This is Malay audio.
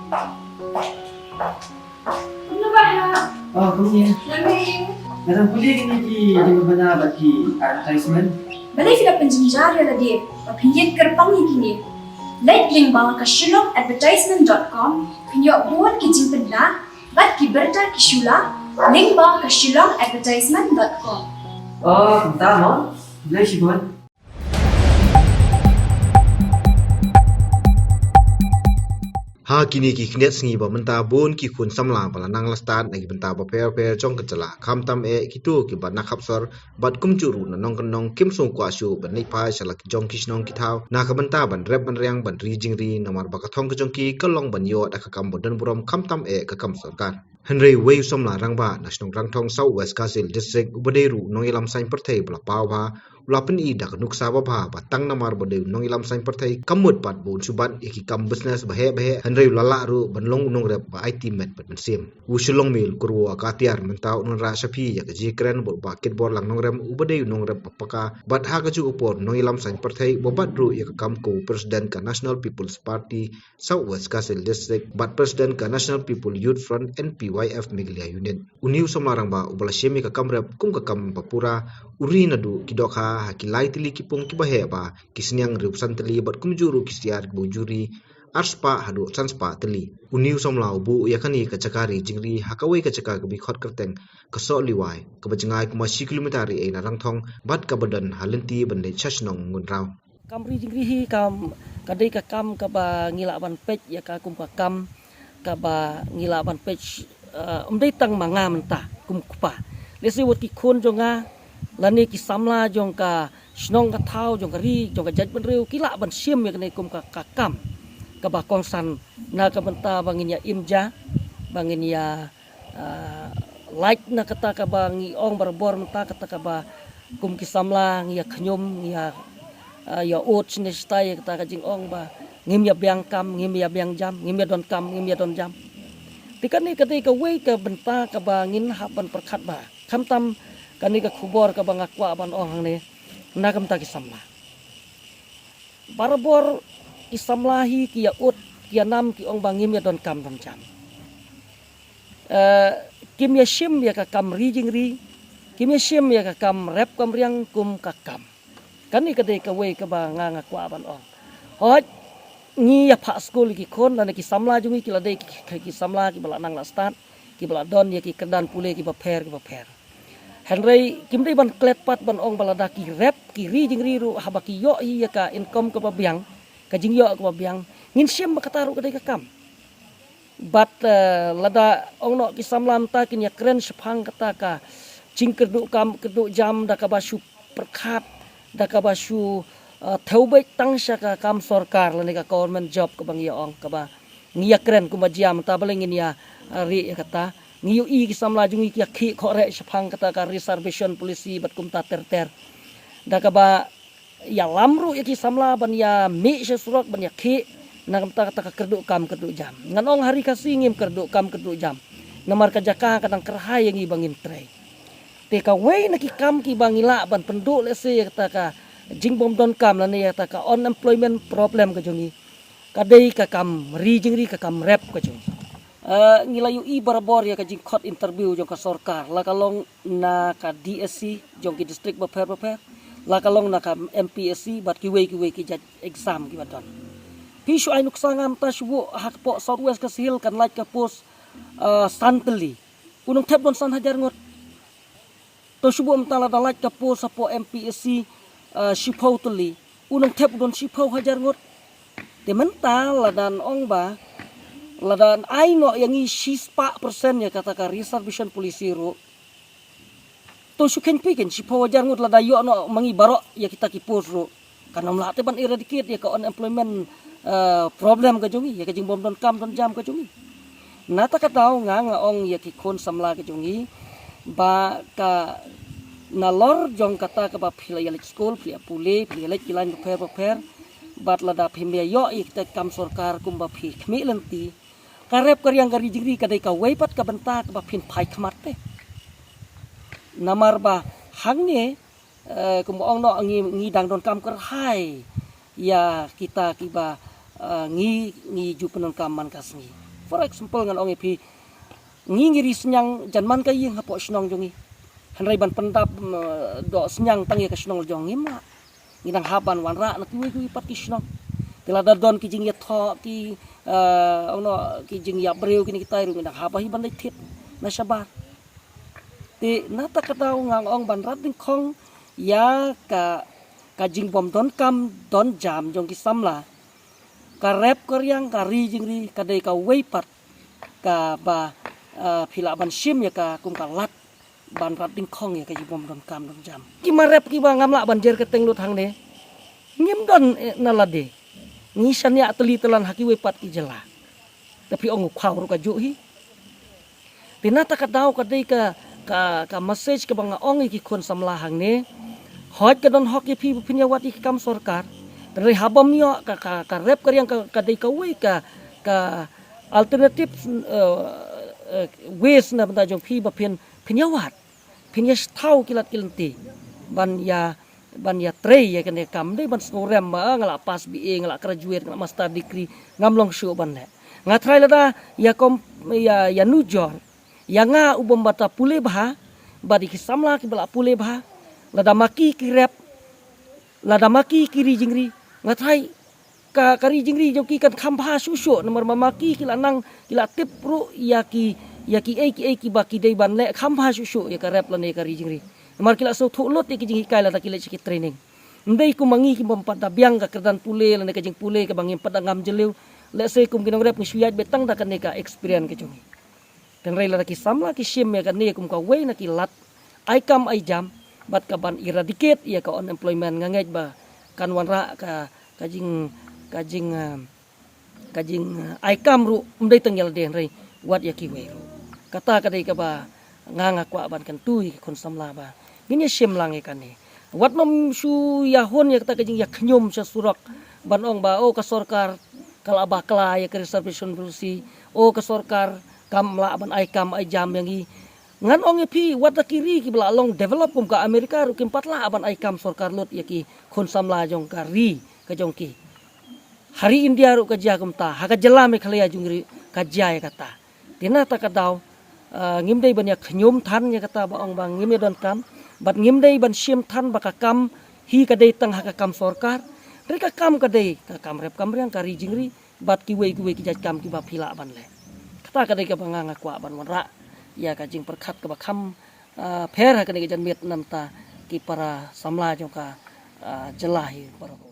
Ano ba ha? Oh, kunya. Lamig. Narang puli kini ki di mana bagi advertisement. Balay sila penjenjar ya lagi. Papinjit kerpang ini. Like link bawah ke shillongadvertisement.com. Pinjok buat kijing pedla. Bat kiberta kishula. Link bawah ke shillongadvertisement.com. Oh, tama. Bilay si Bon. Ha kini ki knet sngi ba menta bon ki khun samla bala nang lastan nagi benta ba per jong kecela kham tam e kitu ki ba nak hapsor bat kum churu na nong kanong kim song kwa shu ban nei pa shala ki jong kishnong ki thau na ka benta ban rep ban riang ban ri jing ri namar ba ka thong ka jong ki kalong ban yo da ka kam bodan burom kham tam e ka kam sarkar Henry Wei somla rangba national rangthong South West Kasil district ubaderu nong ilam sain perthei bala paw ba ulapan i dak nuksa ba ba batang namar bode nong ilam sain perthei kamut pat bon subat iki kam business bahe Henry lala ru banlong nong rep ba IT met bat sim usulong mil kurwa katiar mentau non ra sapi ya ji kren bo bakit bor lang nong rem ubade nong rep paka bat ha ka ju upor nong ilam sain perthei bobat ru ya kam ko president ka National People's Party South West Kasil district bat president ka National People Youth Front NPYF Meglia Unit uniu somarang ba ubala shemi ka kamrep kum ka kam papura uri nadu kidokha hakilai tili kipung kibahe ba kisniang rupsan teli bat kumjuru kistiar bujuri arspa hadu sanspa teli uniu somlau bu yakani kacakari jingri hakawai kacaka kebi khot kerteng kesok liwai kebajengai kuma 10 kilometeri e narangthong bat kabadan halenti bande chasnong ngunrau Kamri jingri hi kam kadai ka kam ka ba ngila ban pej ya ka kum ka kam ka ba ngila ban pej umdai tang manga menta kum kupa lesi wati khon jonga lani ki samla jong ka snong ka thau jong ka ri jong ka jaj ban reu kila ban sim ya kane kum ka kam ka ba kongsan na ka benta bangin ya imja bangin ya like na kata ka ba ngi ong barbor menta kata ka ba kum ki samla ngi ya khnyum ngi ya ot sini stay kata ka jing ong ba ngim ya biang kam ngim ya biang jam ngim ya don kam ngim ya don jam tikan ni kata ka wei ka benta ka ba ngin haban perkhat ba kham tam kani ka khubor ka bang akwa ban ong hang ne na kam ta ki samla barbor ki samla hi ki ya ut ki ya nam ki ong bangim ya don kam don jam kim ya shim ya ka kam ri jing ri kim ya shim ya ka kam rep kam riang kum ka kam kani ka dei ka wei ka ba nga akwa ban ong hoj ni ya pha school ki khon la ki samla jungi ki la dei ki samla ki bala nang la start ki bala don ya ki kedan pule ki ba pher Henry kimdei ban klet pat ban ong balada ki rep ki ri jing ri ru habaki yo hi ya ka income ka biang ka jing yo ka biang ngin siam ba kataru ka dei ka kam bat lada ong no ki samlam ta kin ya kren sepang kata ka jing kedu kam kedu jam da ka basu perkhat da ka basu theubai tang sha ka kam sarkar la ka government job ka bang ya ong ka ba ngia kren ku ma jam ta balengin ya ri kata ngiu i ki samla jungi ki khi khore sepang kata ka reservation policy bat kum ta ter da ka ba ya lamru ya ki samla ban ya mi se surok ban ya khi na kata ka kerdu kam kerdu jam nganong hari kasi ngim kerdu kam kerdu jam namar ka jaka kadang kerhai yang i bangin tre te ka wei na ki kam ki bangila ban penduk le se kata ka jing bom don kam la ne kata ka unemployment problem ka jungi kadai ka kam ri jing ri ka kam rep ka jungi ngilayu i barbor ya ka jing khot interview jong ka sarkar la kalong na ka DSC jong ki district ba pher la kalong na ka MPSC bat ki wei ki judge exam ki badon pi shu ai nuksa ngam ta shu hak po South West ka sil kan like ka post santeli unong thep don san hajar ngot to shu bom tala da like ka post po MPSC shipau teli unong thep don shipau hajar ngot te mental la dan ong ba ladan ai no yang i 6% ya kata ka reservation policy ro to suken piken si pawajar ngut lada yo no mangi barok ya kita ki pos ro karena mlate ban eradicate ya ka unemployment problem ka jungi ya ka jing bom don kam don jam ka jungi nata ka tau nga ong ya ki kon samla ka jungi ba ka nalor jong kata ka ba phila ya school phila pule phila kilan per bat lada phimya yo ik ta kam sarkar kum ba phi khmi lenti karep karyang gari jingri kadai ka weipat ka benta ka ba phin phai khmat te namar ba hangne kum ong no ngi dang don kam kar hai ya kita ki ba ngi ju penon kam man kasmi for example ngan ong epi ngiri senyang janman ka yeng hapo snong jongi hanrai ban pendap do senyang tangi ka snong jongi ma nginang haban wan ra na kui pat ki snong tila dadon ki jing ya tho ki ono ki jing ya breu kini kita ru nginang haba hi ban dai thit na sabar ti nata katau ngang ong ban rat ding khong ya ka jing bom don kam don jam jong ki samla ka rep koryang ka ri jing ri ka dei ka wei pat ka ba phila ban sim ya ka kum ka lat ban rat ding khong ya ka jing bom don kam don jam ki ma rep ki ba ngamla ban jer ka teng lut hang ne ngim don na lade ni san ya teli telan haki wei pat ki jela tapi ong khau ru ka ju hi tinata ka dau ka dei ka message ka bang ong ki khon samla hang ne hot ka don hok ye phi phinya wat ki kam sarkar dari habam yo ka rep karyang ka dei ka wei ka alternative ways na benda jong phi ba phinya wat phinya thau kilat kilanti ban ya trei ya kan kam dei ban snorem ma ngala pas BA ngala graduate ngala master degree ngamlong shu ban le ngatrai lada ya kom ya nujor ya nga ubom bata pule bha badi ki samla ki bala pule bha lada maki ki rep lada maki ki ri jingri ngatrai ka kari jingri jo ki kan khambha susho nomor mamaki ki lanang kila tip ru ya ki ki baki dei ban le khambha susho ya ka rep lane kari jingri nomor kila so thulot ki jing kai lada kila ki training ndai ku mangi ki bompat da biang ka kerdan pule lane ka jing pule ka bangim padangam jeleu le se kum kinong rep ni suyat betang da kan ka experience ke jongi dan rai lada ki samla ki sim ya kan ne kum ka wei na ki lat ai kam ai jam bat ka ban eradicate ya ka unemployment ngangej ba kan wanra ka jing ai kam ru mdai tengyal den rai wat ya ki wei ru kata ka dei ka ba nganga kwa ban kan tui kon samla ba gini sim lang e kan ni wat nom su ya hon ya kata ka jing ya khnyum sa surak ban ong ba o ka sarkar kala ba kala ya ka reservation policy o ka sarkar kam la ban ai kam ai jam yang ngan ong epi wata kiri ki bala long develop kum ka Amerika ru kim patla aban ai kam sarkar lot ya ki khon samla jong ka ri ka jong ki hari India ru ka ja kum ta ha ka jela me khalaya jung ri ka ja ya kata tina ta ka daw ngim dei ban ya khnyum than ya kata ba ong bang ngim don kam bat ngim dei ban sim than ba ka kam hi ka dei tang ha ka kam sarkar ri ka kam ka dei ka kam rep kam riang ka ri jing ri bat ki wei ki ja kam ki ba phila ban le kata ka dei ka banga kwa ban ra ya ka jing perkhat ka bakham pher ha ka ne jan met nam ta ki para samla jong ka jelahi para